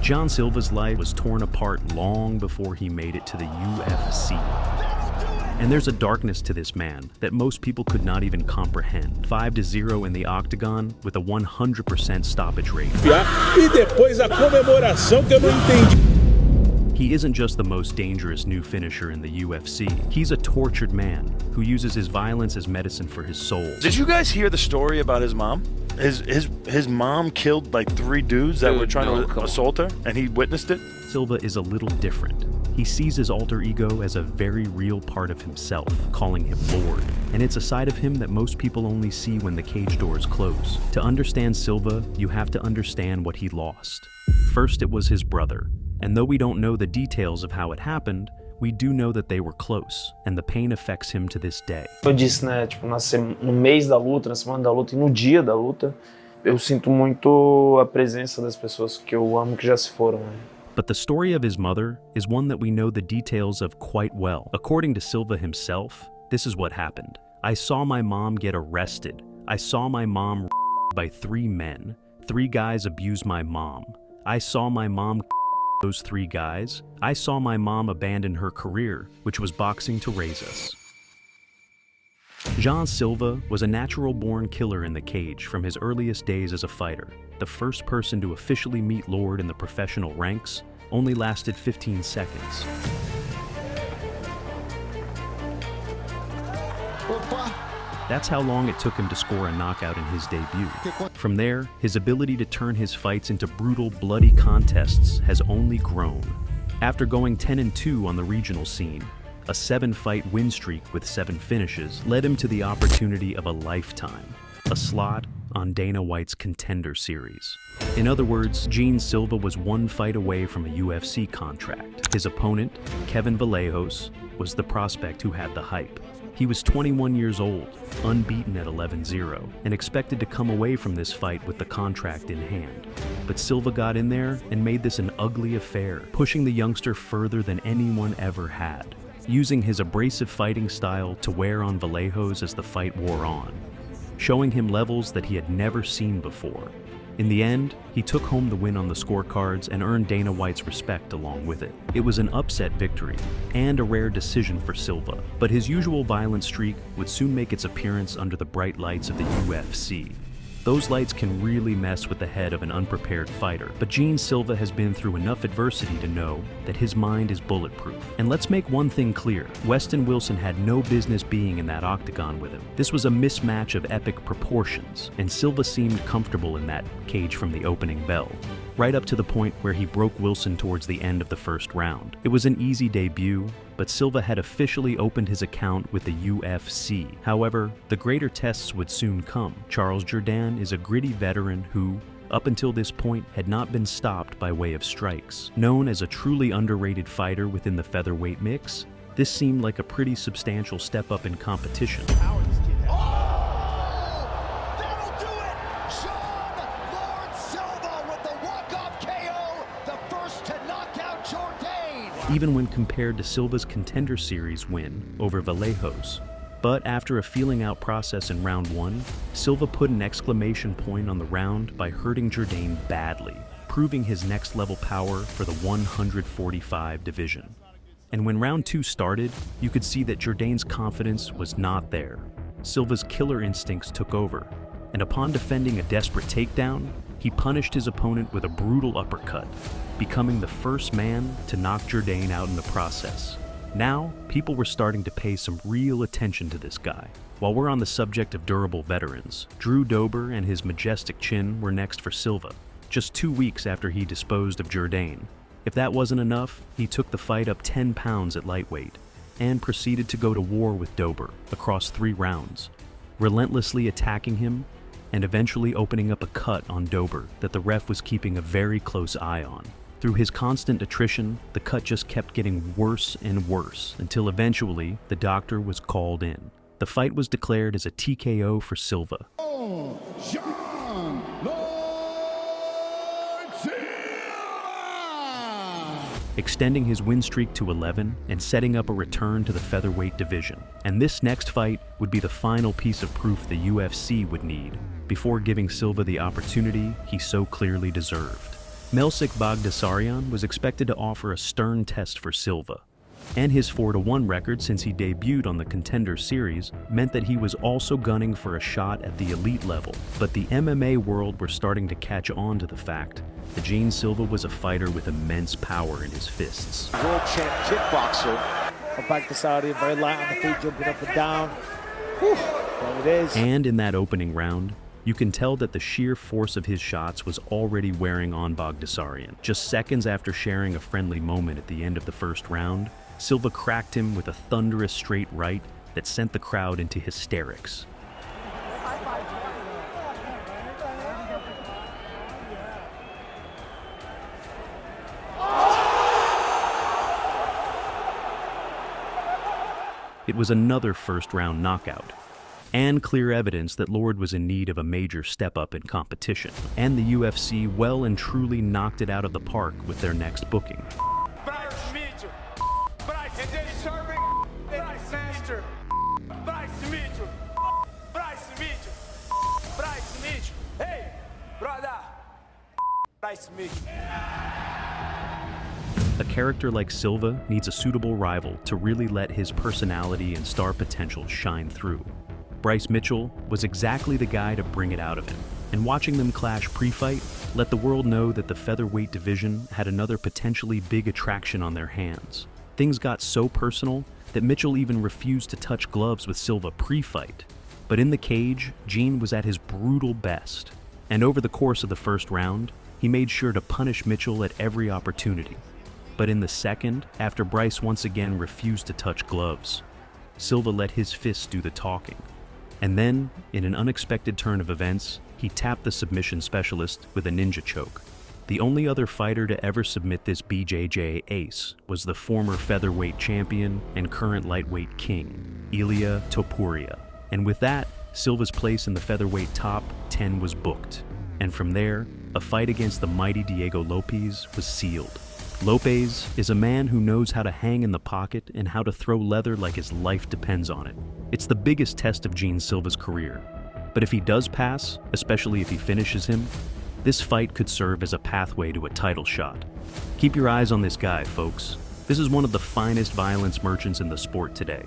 John Silva's life was torn apart long before he made it to the UFC. And there's a darkness to this man that most people could not even comprehend. 5-0 in the octagon with a 100% stoppage rate. E depois a comemoração que eu não entendi. He isn't just the most dangerous new finisher in the UFC. He's a tortured man who uses his violence as medicine for his soul. Did you guys hear the story about his mom? His mom killed like 3 dudes that were trying to assault her, and he witnessed it? Silva is a little different. He sees his alter ego as a very real part of himself, calling him Lord. And it's a side of him that most people only see when the cage doors close. To understand Silva, you have to understand what he lost. First, it was his brother. And though we don't know the details of how it happened, we do know that they were close, and the pain affects him to this day. Eu disse, né, tipo, no mês da luta, na semana da luta e no dia da luta, eu sinto muito a presença das pessoas que eu amo que já se foram, né? But the story of his mother is one that we know the details of quite well. According to Silva himself, this is what happened. I saw my mom get arrested. I saw my mom by 3 men. 3 guys abuse my mom. I saw my mom those 3 guys. I saw my mom abandon her career, which was boxing, to raise us. John Silva was a natural-born killer in the cage from his earliest days as a fighter. The first person to officially meet Lord in the professional ranks only lasted 15 seconds. That's how long it took him to score a knockout in his debut. From there, his ability to turn his fights into brutal, bloody contests has only grown. After going 10-2 on the regional scene, a 7-fight win streak with 7 finishes led him to the opportunity of a lifetime, a slot on Dana White's Contender Series. In other words, Gene Silva was 1 fight away from a UFC contract. His opponent, Kevin Vallejos, was the prospect who had the hype. He was 21 years old, unbeaten at 11-0, and expected to come away from this fight with the contract in hand. But Silva got in there and made this an ugly affair, pushing the youngster further than anyone ever had, using his abrasive fighting style to wear on Vallejos as the fight wore on, showing him levels that he had never seen before. In the end, he took home the win on the scorecards and earned Dana White's respect along with it. It was an upset victory and a rare decision for Silva, but his usual violent streak would soon make its appearance under the bright lights of the UFC. Those lights can really mess with the head of an unprepared fighter, but Gene Silva has been through enough adversity to know that his mind is bulletproof. And let's make one thing clear, Weston Wilson had no business being in that octagon with him. This was a mismatch of epic proportions, and Silva seemed comfortable in that cage from the opening bell, right up to the point where he broke Wilson towards the end of the first round. It was an easy debut, but Silva had officially opened his account with the UFC. However, the greater tests would soon come. Charles Jourdain is a gritty veteran who, up until this point, had not been stopped by way of strikes. Known as a truly underrated fighter within the featherweight mix, this seemed like a pretty substantial step up in competition. Even when compared to Silva's Contender Series win over Vallejos. But after a feeling-out process in round 1, Silva put an exclamation point on the round by hurting Jourdain badly, proving his next-level power for the 145 division. And when round 2 started, you could see that Jourdain's confidence was not there. Silva's killer instincts took over, and upon defending a desperate takedown, he punished his opponent with a brutal uppercut, becoming the first man to knock Jourdain out in the process. Now, people were starting to pay some real attention to this guy. While we're on the subject of durable veterans, Drew Dober and his majestic chin were next for Silva, just 2 weeks after he disposed of Jourdain. If that wasn't enough, he took the fight up 10 pounds at lightweight and proceeded to go to war with Dober across 3 rounds, relentlessly attacking him and eventually opening up a cut on Dober that the ref was keeping a very close eye on. Through his constant attrition, the cut just kept getting worse and worse until eventually the doctor was called in. The fight was declared as a TKO for Silva. Extending his win streak to 11 and setting up a return to the featherweight division. And this next fight would be the final piece of proof the UFC would need before giving Silva the opportunity he so clearly deserved. Melsik Bagdasaryan was expected to offer a stern test for Silva, and his 4-1 record since he debuted on the Contender Series meant that he was also gunning for a shot at the elite level. But the MMA world were starting to catch on to the fact that Gene Silva was a fighter with immense power in his fists. World champ kickboxer. Bagdasaryan very light on the feet, jumping up and down. Whew, there it is. And in that opening round, you can tell that the sheer force of his shots was already wearing on Bagdasaryan. Just seconds after sharing a friendly moment at the end of the first round, Silva cracked him with a thunderous straight right that sent the crowd into hysterics. It was another first-round knockout, and clear evidence that Lord was in need of a major step-up in competition. And the UFC well and truly knocked it out of the park with their next booking. A character like Silva needs a suitable rival to really let his personality and star potential shine through. Bryce Mitchell was exactly the guy to bring it out of him, and watching them clash pre-fight let the world know that the featherweight division had another potentially big attraction on their hands. Things got so personal that Mitchell even refused to touch gloves with Silva pre-fight. But in the cage, Gene was at his brutal best, and over the course of the first round, he made sure to punish Mitchell at every opportunity. But in the second, after Bryce once again refused to touch gloves, Silva let his fists do the talking. And then, in an unexpected turn of events, he tapped the submission specialist with a ninja choke. The only other fighter to ever submit this BJJ ace was the former featherweight champion and current lightweight king, Ilia Topuria. And with that, Silva's place in the featherweight top 10 was booked. And from there, a fight against the mighty Diego Lopes was sealed. Lopes is a man who knows how to hang in the pocket and how to throw leather like his life depends on it. It's the biggest test of Gene Silva's career. But if he does pass, especially if he finishes him, this fight could serve as a pathway to a title shot. Keep your eyes on this guy, folks. This is one of the finest violence merchants in the sport today.